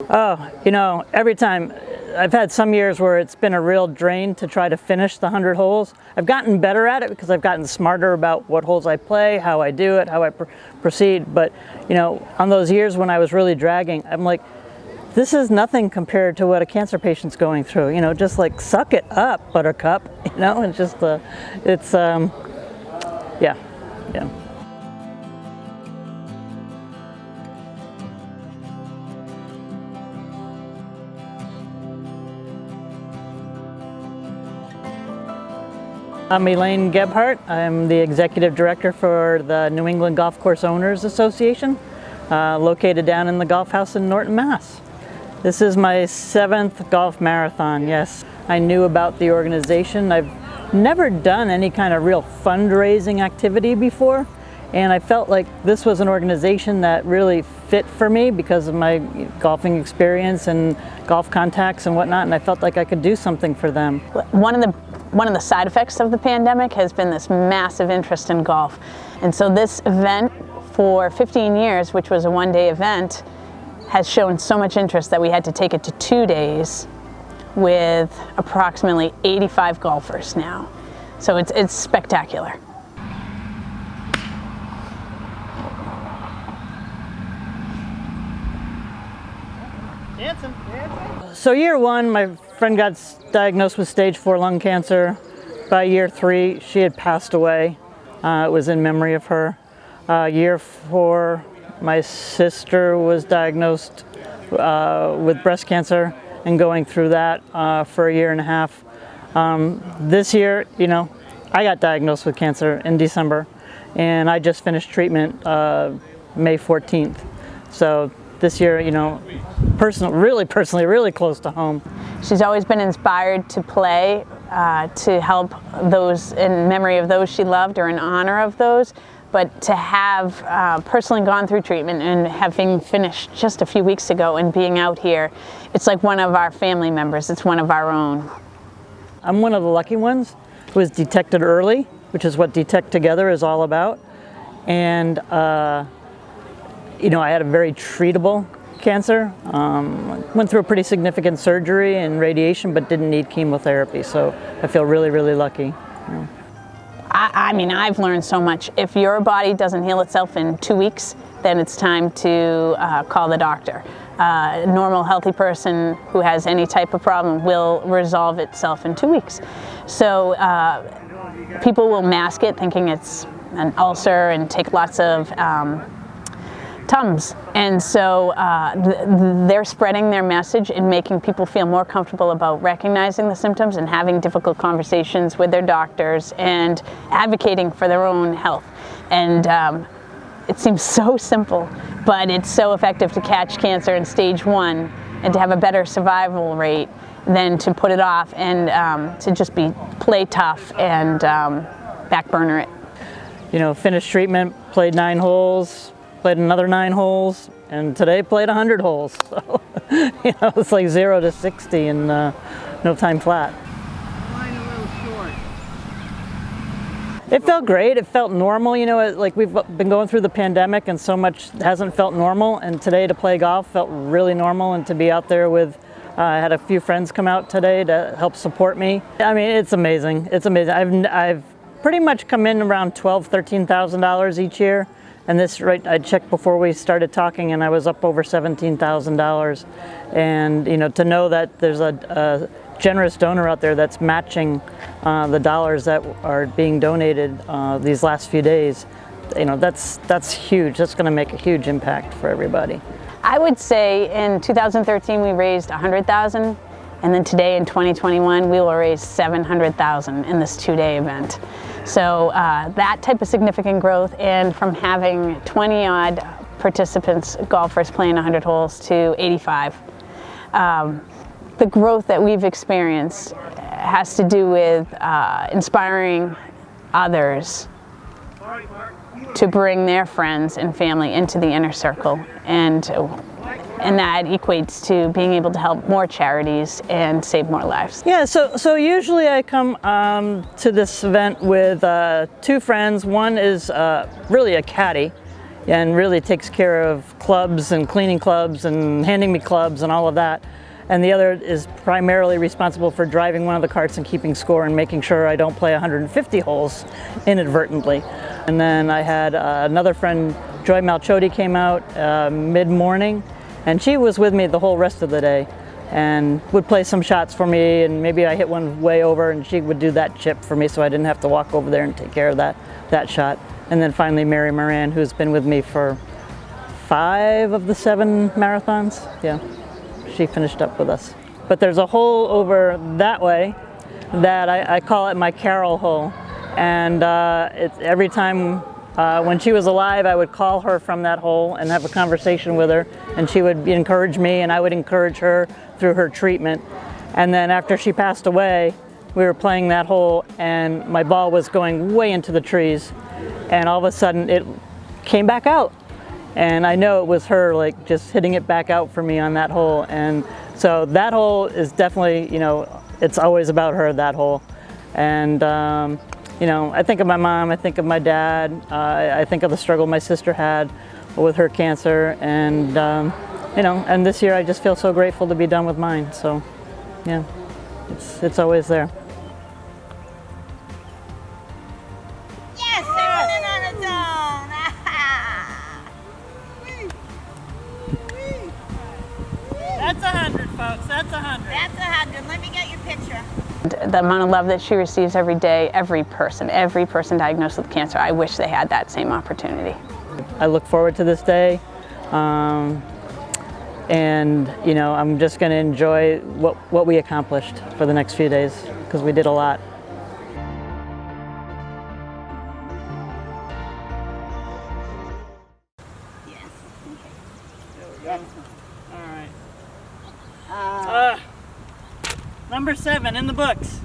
Oh, every time. I've had some years where it's been a real drain to try to finish the 100 holes. I've gotten better at it because I've gotten smarter about what holes I play, how I do it, how I proceed. But, on those years when I was really dragging, I'm like, this is nothing compared to what a cancer patient's going through. Just like suck it up, buttercup. It's just yeah. I'm Elaine Gebhardt. I'm the Executive Director for the New England Golf Course Owners Association, located down in the Golf House in Norton, Mass. This is my 7th golf marathon, yes. I knew about the organization. I've never done any kind of real fundraising activity before, and I felt like this was an organization that really fit for me because of my golfing experience and golf contacts and whatnot, and I felt like I could do something for them. One of the side effects of the pandemic has been this massive interest in golf. And so this event for 15 years, which was a one-day event, has shown so much interest that we had to take it to 2 days with approximately 85 golfers now. So it's spectacular. So year 1, my friend got diagnosed with stage 4 lung cancer. By year 3, she had passed away. It was in memory of her. Year 4, my sister was diagnosed with breast cancer and going through that for a year and a half. This year, I got diagnosed with cancer in December, and I just finished treatment May 14th. So this year, personally, really close to home. She's always been inspired to play, to help those in memory of those she loved or in honor of those. But to have personally gone through treatment and having finished just a few weeks ago and being out here, it's like one of our family members. It's one of our own. I'm one of the lucky ones who was detected early, which is what Detect Together is all about. And I had a very treatable cancer. Went through a pretty significant surgery and radiation, but didn't need chemotherapy. So I feel really, really lucky. I mean, I've learned so much. If your body doesn't heal itself in 2 weeks, then it's time to call the doctor. A normal, healthy person who has any type of problem will resolve itself in 2 weeks. So people will mask it thinking it's an ulcer and take lots of Tums. And so they're spreading their message and making people feel more comfortable about recognizing the symptoms and having difficult conversations with their doctors and advocating for their own health. And it seems so simple, but it's so effective to catch cancer in stage 1 and to have a better survival rate than to put it off and to just play tough and back burner it. Finished treatment, played 9 holes, played another 9 holes, and today played 100 holes. So, it's like 0 to 60 in no time flat. Line a little short. It felt great. It felt normal. Like we've been going through the pandemic and so much hasn't felt normal. And today to play golf felt really normal, and to be out there with, I had a few friends come out today to help support me. I mean, it's amazing. It's amazing. I've pretty much come in around $12,000, $13,000 each year. And I checked before we started talking, and I was up over $17,000. And to know that there's a generous donor out there that's matching the dollars that are being donated these last few days, that's huge. That's going to make a huge impact for everybody. I would say in 2013 we raised $100,000, and then today in 2021 we will raise $700,000 in this 2-day event. So that type of significant growth, and from having 20-odd participants, golfers playing 100 holes to 85, the growth that we've experienced has to do with inspiring others to bring their friends and family into the inner circle, and that equates to being able to help more charities and save more lives. Yeah, so usually I come to this event with 2 friends. One is really a caddy. and really takes care of clubs and cleaning clubs and handing me clubs and all of that. And the other is primarily responsible for driving one of the carts and keeping score and making sure I don't play 150 holes inadvertently. And then I had another friend, Joy Malchody, came out mid-morning, and she was with me the whole rest of the day and would play some shots for me, and maybe I hit one way over and she would do that chip for me so I didn't have to walk over there and take care of that shot. And then finally Mary Moran, who's been with me for 5 of the 7 marathons. Yeah. She finished up with us. But there's a hole over that way that I call it my Carol hole. And every time when she was alive, I would call her from that hole and have a conversation with her. And she would encourage me and I would encourage her through her treatment. And then after she passed away, we were playing that hole and my ball was going way into the trees. And all of a sudden it came back out. And I know it was her, like, just hitting it back out for me on that hole. And so that hole is definitely, you know, it's always about her, that hole. And, you know, I think of my mom, I think of my dad, I think of the struggle my sister had with her cancer. And, you know, and this year I just feel so grateful to be done with mine. So, yeah, it's always there. Yes, they're running on its own. That's 100, folks. That's 100. That's 100. Let me get your picture. The amount of love that she receives every day, every person diagnosed with cancer, I wish they had that same opportunity. I look forward to this day, and you know, I'm just going to enjoy what we accomplished for the next few days, because we did a lot. Yes. There we go. All right. Number 7 in the books.